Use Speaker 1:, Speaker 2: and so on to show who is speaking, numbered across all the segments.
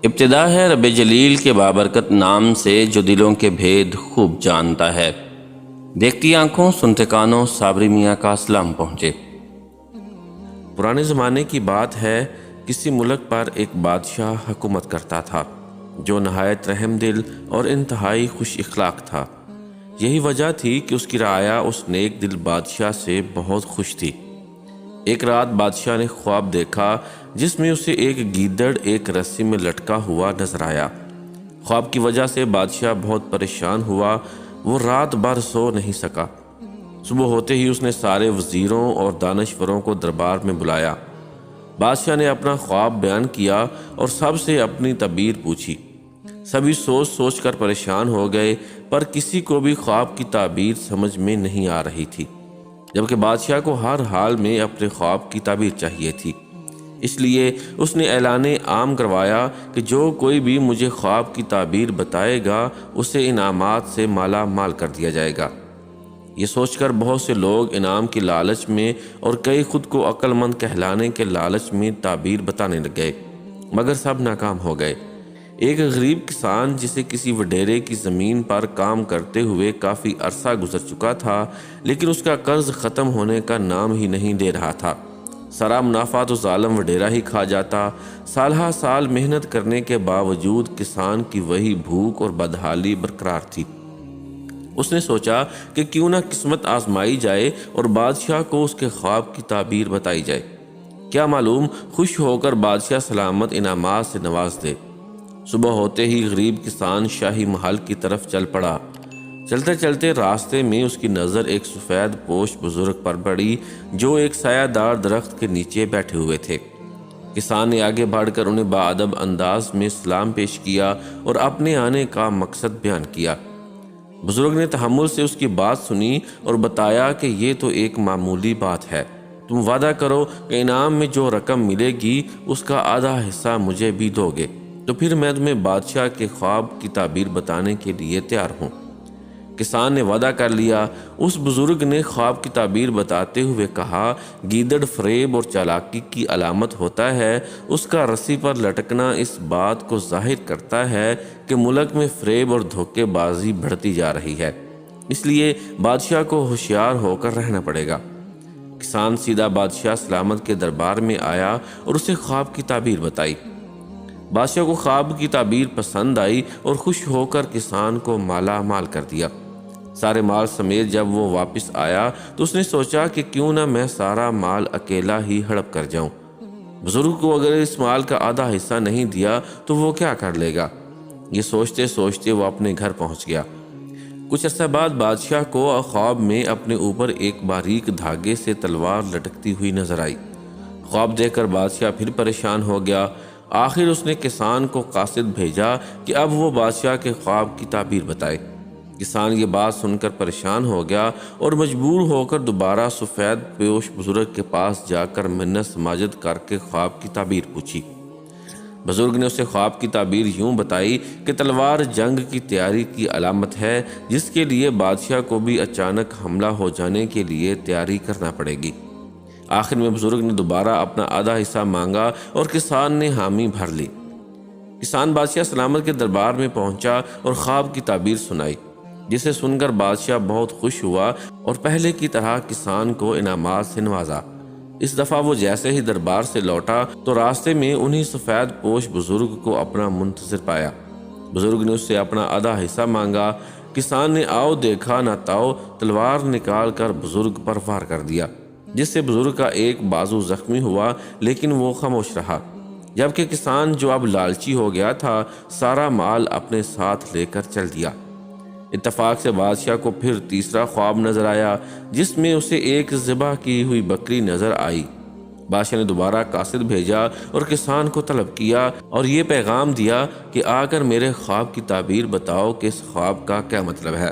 Speaker 1: ابتدا ہے رب جلیل کے بابرکت نام سے جو دلوں کے بھید خوب جانتا ہے۔ دیکھتی آنکھوں سنتے کانوں صابری میاں کا سلام پہنچے۔ پرانے زمانے کی بات ہے، کسی ملک پر ایک بادشاہ حکومت کرتا تھا جو نہایت رحم دل اور انتہائی خوش اخلاق تھا۔ یہی وجہ تھی کہ اس کی رعایا اس نیک دل بادشاہ سے بہت خوش تھی۔ ایک رات بادشاہ نے خواب دیکھا جس میں اسے ایک گیدڑ ایک رسی میں لٹکا ہوا نظر آیا۔ خواب کی وجہ سے بادشاہ بہت پریشان ہوا، وہ رات بھر سو نہیں سکا۔ صبح ہوتے ہی اس نے سارے وزیروں اور دانشوروں کو دربار میں بلایا۔ بادشاہ نے اپنا خواب بیان کیا اور سب سے اپنی تعبیر پوچھی۔ سبھی سوچ سوچ کر پریشان ہو گئے، پر کسی کو بھی خواب کی تعبیر سمجھ میں نہیں آ رہی تھی، جبکہ بادشاہ کو ہر حال میں اپنے خواب کی تعبیر چاہیے تھی۔ اس لیے اس نے اعلان عام کروایا کہ جو کوئی بھی مجھے خواب کی تعبیر بتائے گا اسے انعامات سے مالا مال کر دیا جائے گا۔ یہ سوچ کر بہت سے لوگ انعام کی لالچ میں اور کئی خود کو عقل مند کہلانے کے لالچ میں تعبیر بتانے لگ گئے، مگر سب ناکام ہو گئے۔ ایک غریب کسان جسے کسی وڈیرے کی زمین پر کام کرتے ہوئے کافی عرصہ گزر چکا تھا، لیکن اس کا قرض ختم ہونے کا نام ہی نہیں لے رہا تھا۔ سارا منافع تو ظالم وڈیرا ہی کھا جاتا۔ سالہ سال محنت کرنے کے باوجود کسان کی وہی بھوک اور بدحالی برقرار تھی۔ اس نے سوچا کہ کیوں نہ قسمت آزمائی جائے اور بادشاہ کو اس کے خواب کی تعبیر بتائی جائے۔ کیا معلوم خوش ہو کر بادشاہ سلامت انعامات سے نواز دے۔ صبح ہوتے ہی غریب کسان شاہی محل کی طرف چل پڑا۔ چلتے چلتے راستے میں اس کی نظر ایک سفید پوش بزرگ پر پڑی جو ایک سایہ دار درخت کے نیچے بیٹھے ہوئے تھے۔ کسان نے آگے بڑھ کر انہیں باادب انداز میں سلام پیش کیا اور اپنے آنے کا مقصد بیان کیا۔ بزرگ نے تحمل سے اس کی بات سنی اور بتایا کہ یہ تو ایک معمولی بات ہے، تم وعدہ کرو کہ انعام میں جو رقم ملے گی اس کا آدھا حصہ مجھے بھی دو گے، تو پھر میں تمہیں بادشاہ کے خواب کی تعبیر بتانے کے لیے تیار ہوں۔ کسان نے وعدہ کر لیا۔ اس بزرگ نے خواب کی تعبیر بتاتے ہوئے کہا، گیدڑ فریب اور چالاکی کی علامت ہوتا ہے، اس کا رسی پر لٹکنا اس بات کو ظاہر کرتا ہے کہ ملک میں فریب اور دھوکے بازی بڑھتی جا رہی ہے، اس لیے بادشاہ کو ہوشیار ہو کر رہنا پڑے گا۔ کسان سیدھا بادشاہ سلامت کے دربار میں آیا اور اسے خواب کی تعبیر بتائی۔ بادشاہ کو خواب کی تعبیر پسند آئی اور خوش ہو کر کسان کو مالا مال کر دیا۔ سارے مال سمیت جب وہ واپس آیا تو اس نے سوچا کہ کیوں نہ میں سارا مال اکیلا ہی ہڑپ کر جاؤں۔ بزرگ کو اگر اس مال کا آدھا حصہ نہیں دیا تو وہ کیا کر لے گا۔ یہ سوچتے سوچتے وہ اپنے گھر پہنچ گیا۔ کچھ عرصہ بعد بادشاہ کو خواب میں اپنے اوپر ایک باریک دھاگے سے تلوار لٹکتی ہوئی نظر آئی۔ خواب دیکھ کر بادشاہ پھر پریشان ہو گیا۔ آخر اس نے کسان کو قاصد بھیجا کہ اب وہ بادشاہ کے خواب کی تعبیر بتائے۔ کسان یہ بات سن کر پریشان ہو گیا اور مجبور ہو کر دوبارہ سفید پوش بزرگ کے پاس جا کر منت سماجت کر کے خواب کی تعبیر پوچھی۔ بزرگ نے اسے خواب کی تعبیر یوں بتائی کہ تلوار جنگ کی تیاری کی علامت ہے، جس کے لیے بادشاہ کو بھی اچانک حملہ ہو جانے کے لیے تیاری کرنا پڑے گی۔ آخر میں بزرگ نے دوبارہ اپنا آدھا حصہ مانگا اور کسان نے حامی بھر لی۔ کسان بادشاہ سلامت کے دربار میں پہنچا اور خواب کی تعبیر سنائی، جسے سن کر بادشاہ بہت خوش ہوا اور پہلے کی طرح کسان کو انعامات سے نوازا۔ اس دفعہ وہ جیسے ہی دربار سے لوٹا تو راستے میں انہی سفید پوش بزرگ کو اپنا منتظر پایا۔ بزرگ نے اس سے اپنا آدھا حصہ مانگا۔ کسان نے آؤ دیکھا نہ تاؤ تلوار نکال کر بزرگ پر وار کر دیا، جس سے بزرگ کا ایک بازو زخمی ہوا، لیکن وہ خاموش رہا، جبکہ کسان جو اب لالچی ہو گیا تھا سارا مال اپنے ساتھ لے کر چل دیا۔ اتفاق سے بادشاہ کو پھر تیسرا خواب نظر آیا جس میں اسے ایک ذبح کی ہوئی بکری نظر آئی۔ بادشاہ نے دوبارہ قاصد بھیجا اور کسان کو طلب کیا اور یہ پیغام دیا کہ آ کر میرے خواب کی تعبیر بتاؤ کہ اس خواب کا کیا مطلب ہے۔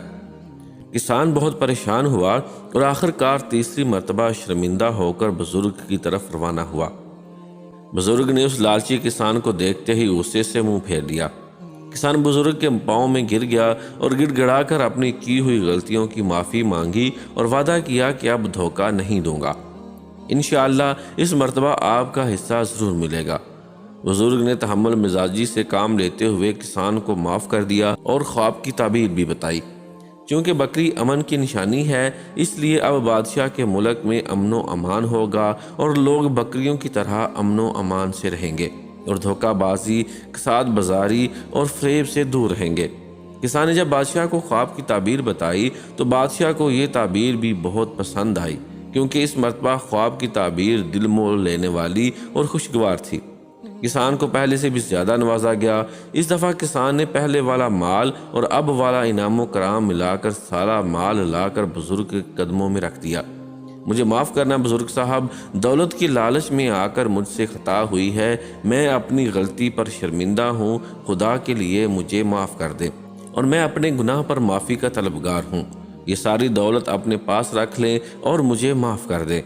Speaker 1: کسان بہت پریشان ہوا اور آخر کار تیسری مرتبہ شرمندہ ہو کر بزرگ کی طرف روانہ ہوا۔ بزرگ نے اس لالچی کسان کو دیکھتے ہی غصے سے منہ پھیر لیا۔ کسان بزرگ کے پاؤں میں گر گیا اور گڑ گڑا کر اپنی کی ہوئی غلطیوں کی معافی مانگی اور وعدہ کیا کہ اب دھوکہ نہیں دوں گا، انشاءاللہ اس مرتبہ آپ کا حصہ ضرور ملے گا۔ بزرگ نے تحمل مزاجی سے کام لیتے ہوئے کسان کو معاف کر دیا اور خواب کی تعبیر بھی بتائی۔ چونکہ بکری امن کی نشانی ہے، اس لیے اب بادشاہ کے ملک میں امن و امان ہوگا اور لوگ بکریوں کی طرح امن و امان سے رہیں گے اور دھوکہ بازی، کساد بازاری اور فریب سے دور رہیں گے۔ کسان نے جب بادشاہ کو خواب کی تعبیر بتائی تو بادشاہ کو یہ تعبیر بھی بہت پسند آئی، کیونکہ اس مرتبہ خواب کی تعبیر دل مول لینے والی اور خوشگوار تھی۔ کسان کو پہلے سے بھی زیادہ نوازا گیا۔ اس دفعہ کسان نے پہلے والا مال اور اب والا انعام و کرام ملا کر سارا مال لا کر بزرگ کے قدموں میں رکھ دیا۔ مجھے معاف کرنا بزرگ صاحب، دولت کی لالچ میں آ کر مجھ سے خطا ہوئی ہے، میں اپنی غلطی پر شرمندہ ہوں، خدا کے لیے مجھے معاف کر دے اور میں اپنے گناہ پر معافی کا طلبگار ہوں۔ یہ ساری دولت اپنے پاس رکھ لیں اور مجھے معاف کر دیں۔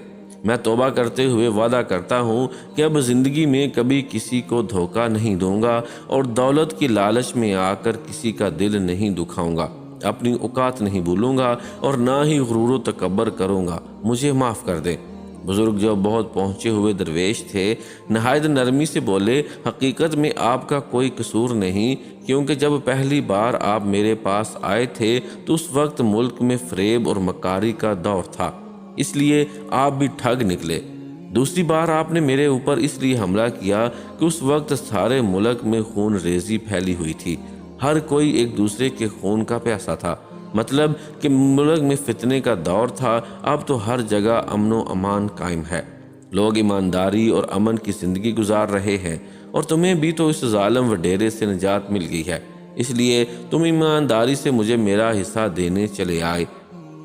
Speaker 1: میں توبہ کرتے ہوئے وعدہ کرتا ہوں کہ اب زندگی میں کبھی کسی کو دھوکہ نہیں دوں گا اور دولت کی لالچ میں آ کر کسی کا دل نہیں دکھاؤں گا، اپنی اوقات نہیں بھولوں گا اور نہ ہی غرور و تکبر کروں گا، مجھے معاف کر دیں۔ بزرگ جو بہت پہنچے ہوئے درویش تھے نہایت نرمی سے بولے، حقیقت میں آپ کا کوئی قصور نہیں، کیونکہ جب پہلی بار آپ میرے پاس آئے تھے تو اس وقت ملک میں فریب اور مکاری کا دور تھا، اس لیے آپ بھی ٹھگ نکلے۔ دوسری بار آپ نے میرے اوپر اس لیے حملہ کیا کہ اس وقت سارے ملک میں خون ریزی پھیلی ہوئی تھی، ہر کوئی ایک دوسرے کے خون کا پیاسا تھا، مطلب کہ ملک میں فتنے کا دور تھا۔ اب تو ہر جگہ امن و امان قائم ہے، لوگ ایمانداری اور امن کی زندگی گزار رہے ہیں، اور تمہیں بھی تو اس ظالم وڈیرے سے نجات مل گئی ہے، اس لیے تم ایمانداری سے مجھے میرا حصہ دینے چلے آئے۔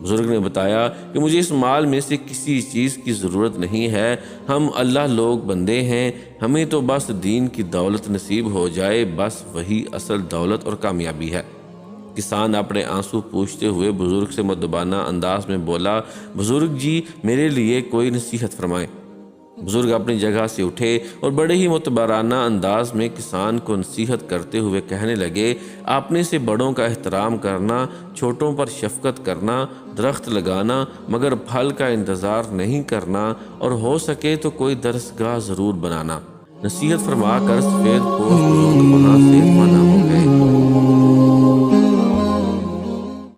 Speaker 1: بزرگ نے بتایا کہ مجھے اس مال میں سے کسی چیز کی ضرورت نہیں ہے، ہم اللہ لوگ بندے ہیں، ہمیں تو بس دین کی دولت نصیب ہو جائے، بس وہی اصل دولت اور کامیابی ہے۔ کسان اپنے آنسو پوچھتے ہوئے بزرگ سے مؤدبانہ انداز میں بولا، بزرگ جی میرے لیے کوئی نصیحت فرمائیں۔ بزرگ اپنی جگہ سے اٹھے اور بڑے ہی معتبرانہ انداز میں کسان کو نصیحت کرتے ہوئے کہنے لگے، اپنے سے بڑوں کا احترام کرنا، چھوٹوں پر شفقت کرنا، درخت لگانا مگر پھل کا انتظار نہیں کرنا، اور ہو سکے تو کوئی درسگاہ ضرور بنانا۔ نصیحت فرما کر سفید پوش بزرگ وہاں سے روانہ ہو گئے۔